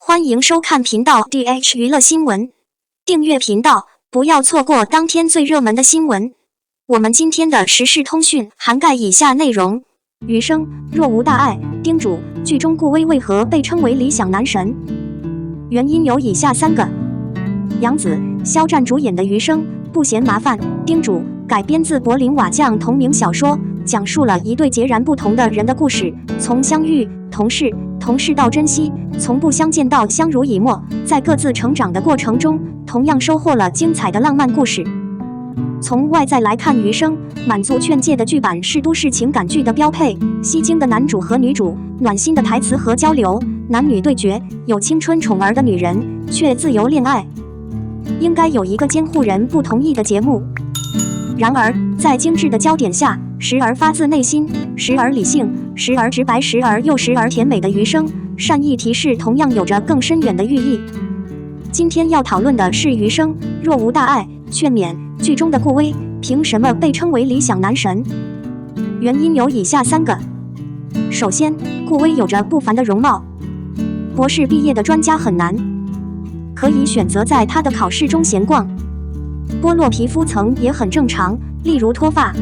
欢迎收看频道 DH 娱乐新闻，订阅频道，不要错过当天最热门的新闻。我们今天的时事通讯涵盖以下内容：余生若无大碍，叮嘱剧中顾威为何被称为理想男神？原因有以下3个。杨紫、肖战主演的《余生》不嫌麻烦，叮嘱改编自柏林瓦匠同名小说，讲述了一对截然不同的人的故事，从相遇、同事到珍惜，从不相见到相濡以沫，在各自成长的过程中，同样收获了精彩的浪漫故事。从外在来看，《余生》满足劝诫的剧版是都市情感剧的标配，吸睛的男主和女主，暖心的台词和交流，男女对决，有青春宠儿的女人，却自由恋爱。应该有一个监护人不同意的节目。然而，在精致的焦点下，时而发自内心，时而理性，时而直白，时而甜美的余生，善意提示同样有着更深远的寓意。今天要讨论的是余生若无大碍，劝勉剧中的顾威凭什么被称为理想男神？原因有以下3个。首先，顾威有着不凡的容貌，博士毕业的专家很难，可以选择在他的考试中闲逛。剥落皮肤层也很正常，例如脱发。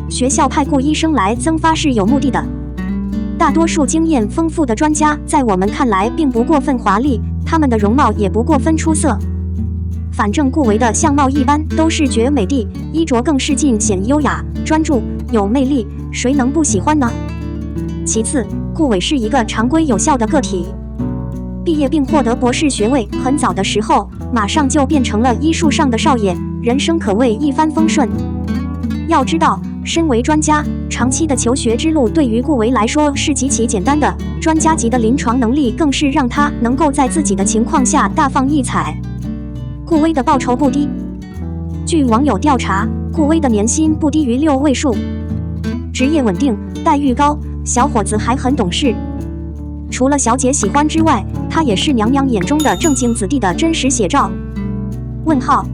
学校派顾医生来增发是有目的的。大多数经验丰富的专家在我们看来并不过分华丽，他们的容貌也不过分出色。反正顾维的相貌一般都是绝美的，衣着更是尽显优雅、专注、有魅力，谁能不喜欢呢？其次，顾伟是一个常规有效的个体。毕业并获得博士学位，很早的时候马上就变成了医术上的少爷，人生可谓一帆风顺。要知道，身为专家，长期的求学之路对于顾维来说是极其简单的，专家级的临床能力更是让他能够在自己的情况下大放异彩。顾威的报酬不低，据网友调查，顾威的年薪不低于6位数，职业稳定，待遇高，小伙子还很懂事。除了小姐喜欢之外，他也是娘娘眼中的正经子弟的真实写照。问号，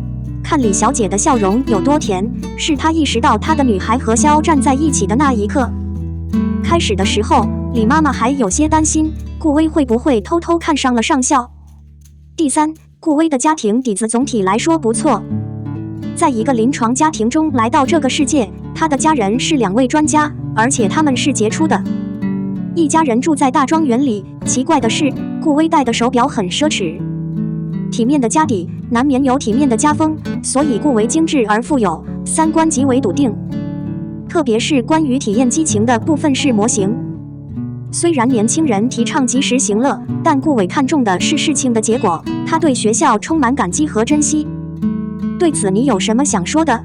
看李小姐的笑容有多甜，是她意识到她的女孩和肖战在一起的那一刻。开始的时候，李妈妈还有些担心顾威会不会偷偷看上了上校。第三，顾威的家庭底子总体来说不错，在一个临床家庭中来到这个世界，他的家人是2位专家，而且他们是杰出的。一家人住在大庄园里，奇怪的是，顾威戴的手表很奢侈。体面的家底难免有体面的家风，所以顾维精致而富有，三观极为笃定。特别是关于体验激情的部分是模型。虽然年轻人提倡及时行乐，但顾伟看重的是事情的结果，他对学校充满感激和珍惜。对此你有什么想说的？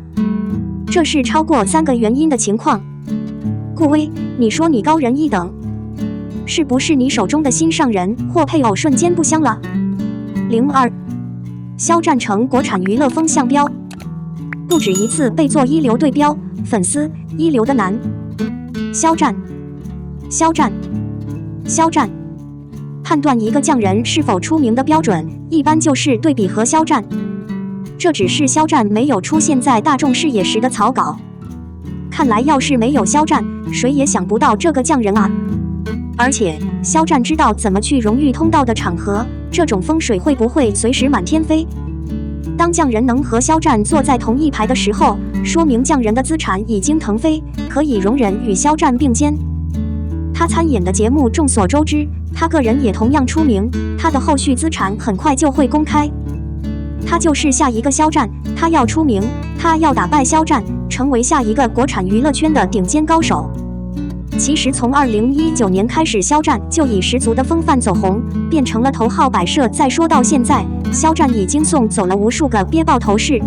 这是超过3个原因的情况。顾威，你说你高人一等，是不是你手中的心上人或配偶瞬间不香了？02，肖战成国产娱乐风向标，不止一次被做一流对标，粉丝一流的男。肖战。判断一个匠人是否出名的标准，一般就是对比和肖战。这只是肖战没有出现在大众视野时的草稿。看来要是没有肖战，谁也想不到这个匠人啊。而且肖战知道怎么去荣誉通道的场合，这种风水会不会随时满天飞？当匠人能和肖战坐在同一排的时候，说明匠人的资产已经腾飞，可以容忍与肖战并肩。他参演的节目众所周知，他个人也同样出名，他的后续资产很快就会公开。他就是下一个肖战，他要出名，他要打败肖战，成为下一个国产娱乐圈的顶尖高手。其实从2019年开始，肖战就以十足的风范走红，变成了头号摆设。再说到现在，肖战已经送走了无数个憋爆头饰。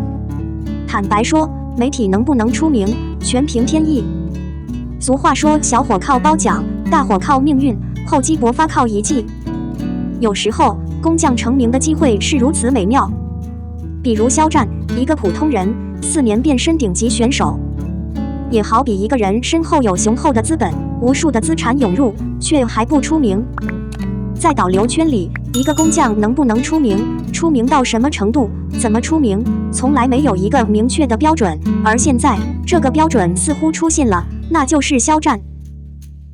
坦白说，媒体能不能出名，全凭天意。俗话说，小火靠褒奖，大火靠命运，厚积薄发靠一技。有时候，工匠成名的机会是如此美妙。比如肖战，一个普通人，4年变身顶级选手。也好比一个人身后有雄厚的资本，无数的资产涌入，却还不出名。在导流圈里，一个工匠能不能出名，出名到什么程度，怎么出名，从来没有一个明确的标准。而现在，这个标准似乎出现了，那就是肖战。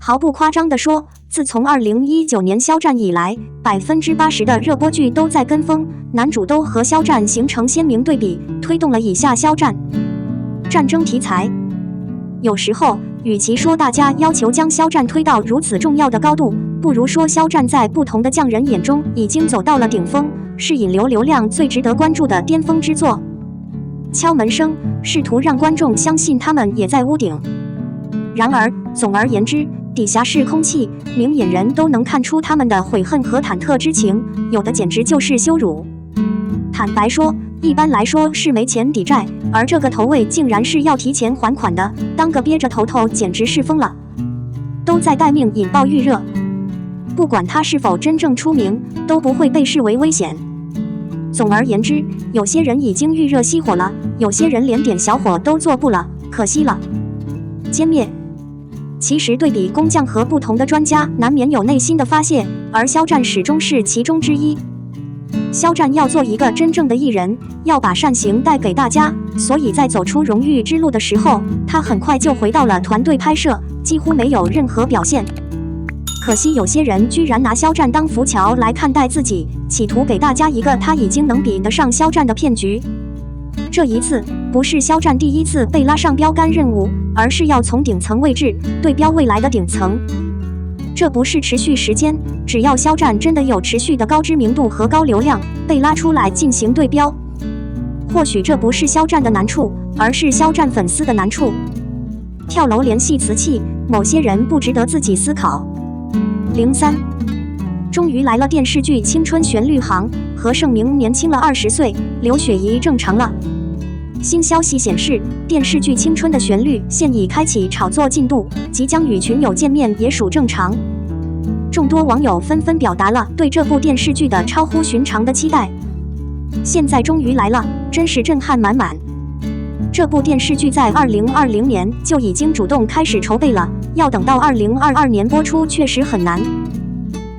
毫不夸张地说，自从2019年肖战以来，80%的热播剧都在跟风，男主都和肖战形成鲜明对比，推动了以下肖战战争题材。有时候，与其说大家要求将肖战推到如此重要的高度，不如说肖战在不同的匠人眼中已经走到了顶峰，是引流流量最值得关注的巅峰之作。敲门声，试图让观众相信他们也在屋顶。然而，总而言之，底下是空气，明眼人都能看出他们的悔恨和忐忑之情，有的简直就是羞辱。坦白说，一般来说是没钱抵债，而这个头位竟然是要提前还款的，当个憋着头头简直是疯了，都在待命引爆预热。不管他是否真正出名，都不会被视为危险。总而言之，有些人已经预热熄火了，有些人连点小火都做不了，可惜了。歼灭。其实对比工匠和不同的专家，难免有内心的发泄，而肖战始终是其中之一。肖战要做一个真正的艺人，要把善行带给大家，所以在走出荣誉之路的时候，他很快就回到了团队拍摄，几乎没有任何表现。可惜有些人居然拿肖战当浮桥来看待自己，企图给大家一个他已经能比得上肖战的骗局。这一次不是肖战第一次被拉上标杆任务，而是要从顶层位置对标未来的顶层。这不是持续时间，只要肖战真的有持续的高知名度和高流量，被拉出来进行对标。或许这不是肖战的难处，而是肖战粉丝的难处。跳楼联系瓷器，某些人不值得自己思考。03终于来了电视剧《青春旋律行》，何晟铭年轻了20岁，刘雪怡正常了。新消息显示，电视剧《青春的旋律》现已开启炒作进度，即将与群友见面也属正常。众多网友纷纷表达了对这部电视剧的超乎寻常的期待。现在终于来了，真是震撼满满。这部电视剧在2020年就已经主动开始筹备了，要等到2022年播出确实很难。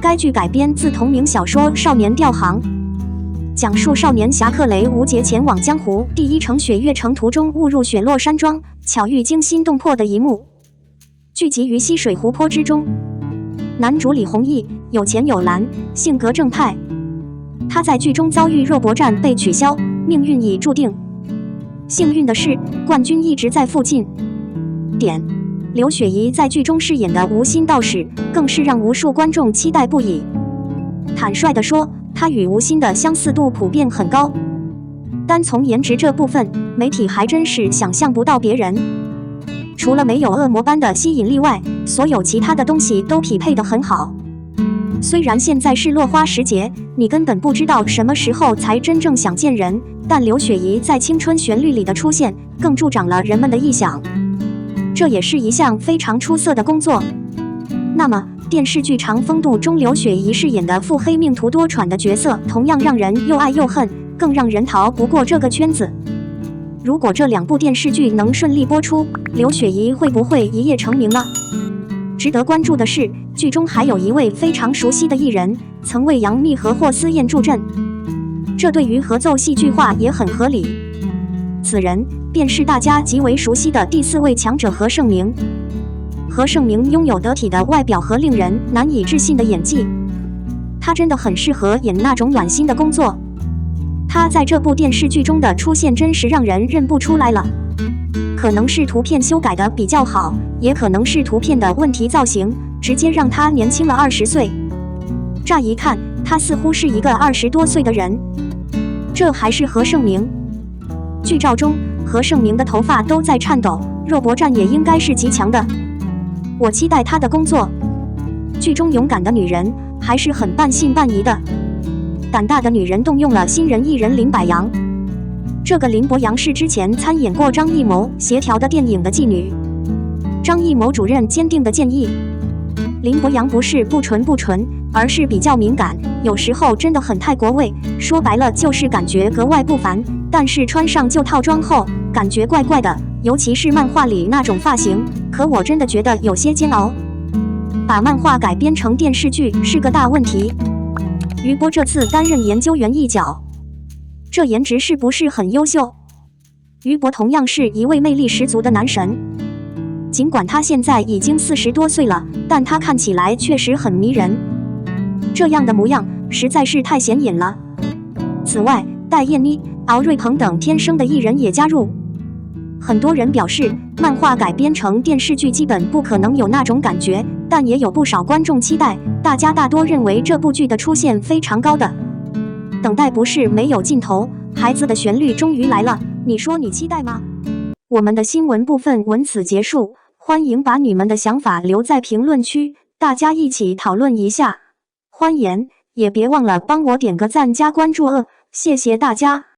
该剧改编自同名小说《少年调行》，讲述少年侠客雷无节前往江湖，第一程雪月城途中误入雪落山庄，巧遇惊心动魄的一幕，聚集于溪水湖泊之中。男主李弘毅有钱有蓝，性格正派。他在剧中遭遇肉搏战被取消，命运已注定。幸运的是，冠军一直在附近。刘雪怡在剧中饰演的无心道士，更是让无数观众期待不已。坦率地说，她与吴昕的相似度普遍很高。单从颜值这部分，媒体还真是想象不到别人。除了没有恶魔般的吸引力外，所有其他的东西都匹配得很好。虽然现在是落花时节，你根本不知道什么时候才真正想见人，但刘雪怡在青春旋律里的出现，更助长了人们的臆想。这也是一项非常出色的工作。那么，电视剧《长风渡》中刘雪怡饰演的腹黑命途多舛的角色，同样让人又爱又恨，更让人逃不过这个圈子。如果这2部电视剧能顺利播出，刘雪怡会不会一夜成名呢？值得关注的是，剧中还有一位非常熟悉的艺人，曾为杨幂和霍思燕助阵，这对于合奏戏剧化也很合理。此人便是大家极为熟悉的第4位强者何晟铭。何晟铭拥有得体的外表和令人难以置信的演技，他真的很适合演那种暖心的工作。他在这部电视剧中的出现真是让人认不出来了。可能是图片修改的比较好，也可能是图片的问题造型，直接让他年轻了20岁。乍一看，他似乎是一个20多岁的人。这还是何晟铭。剧照中，何晟铭的头发都在颤抖，肉搏战也应该是极强的。我期待他的工作。剧中勇敢的女人还是很半信半疑的。胆大的女人动用了新人艺人林柏杨。这个林柏杨是之前参演过张艺谋协调的电影的妓女。张艺谋主任坚定地建议，林柏杨不是不纯，而是比较敏感，有时候真的很太过位，说白了就是感觉格外不凡，但是穿上旧套装后，感觉怪怪的，尤其是漫画里那种发型，可我真的觉得有些煎熬。把漫画改编成电视剧是个大问题。于波这次担任研究员一角，这颜值是不是很优秀？于波同样是一位魅力十足的男神。尽管他现在已经40多岁了，但他看起来确实很迷人。这样的模样实在是太显眼了。此外，戴燕妮、敖瑞鹏等天生的艺人也加入。很多人表示，漫画改编成电视剧基本不可能有那种感觉，但也有不少观众期待。大家大多认为这部剧的出现非常高的。等待不是没有尽头，孩子的旋律终于来了，你说你期待吗？我们的新闻部分文此结束，欢迎把你们的想法留在评论区，大家一起讨论一下。欢迎，也别忘了帮我点个赞加关注谢谢大家。